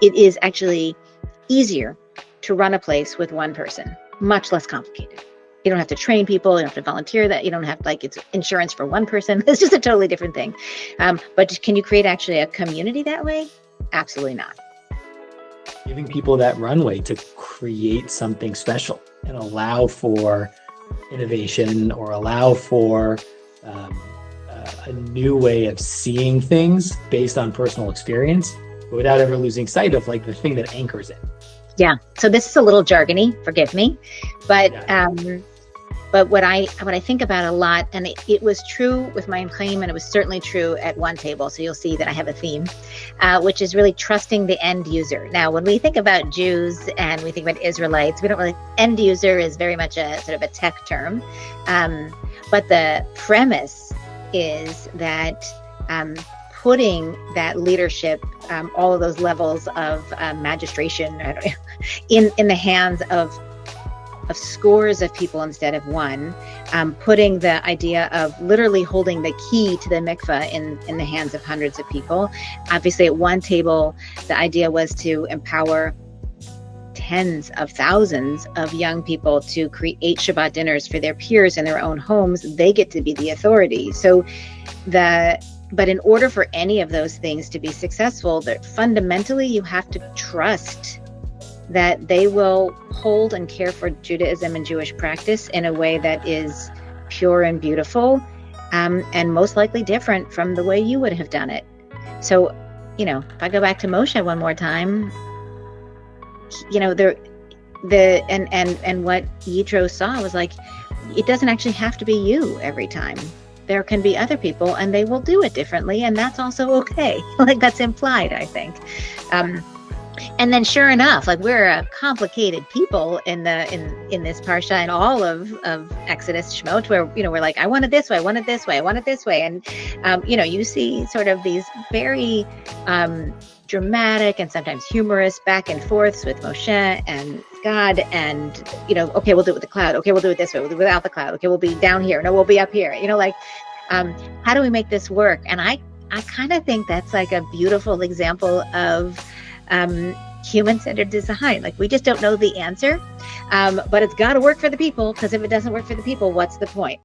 it is actually easier to run a place with one person, much less complicated. You don't have to train people. You don't have to volunteer that. You don't have it's insurance for one person. It's just a totally different thing. But can you create actually a community that way? Absolutely not. Giving people that runway to create something special and allow for innovation or allow for a new way of seeing things based on personal experience, but without ever losing sight of the thing that anchors it. Yeah. So this is a little jargony, forgive me, but what I think about a lot, and it was true with my claim, and it was certainly true at one table. So you'll see that I have a theme, which is really trusting the end user. Now, when we think about Jews and we think about Israelites, we don't really, end user is very much a sort of a tech term. But the premise is that putting that leadership, all of those levels of magistration in the hands of scores of people instead of one, putting the idea of literally holding the key to the mikveh in the hands of hundreds of people. Obviously, at one table, the idea was to empower tens of thousands of young people to create Shabbat dinners for their peers in their own homes. They get to be the authority. But in order for any of those things to be successful, that fundamentally you have to trust that they will hold and care for Judaism and Jewish practice in a way that is pure and beautiful, and most likely different from the way you would have done it. So, if I go back to Moshe one more time, and what Yitro saw was it doesn't actually have to be you every time. There can be other people, and they will do it differently, and that's also okay. That's implied, I think. And then, sure enough, we're a complicated people in this parsha and all of Exodus, Shemot, where we're I want it this way, I want it this way, I want it this way, and you see sort of these very dramatic and sometimes humorous back and forths with Moshe and God, and okay, we'll do it with the cloud. Okay, we'll do it this way. We'll do it without the cloud. Okay, we'll be down here. No, we'll be up here. How do we make this work? And I kind of think that's a beautiful example of human-centered design. We just don't know the answer, but it's got to work for the people, because if it doesn't work for the people, what's the point?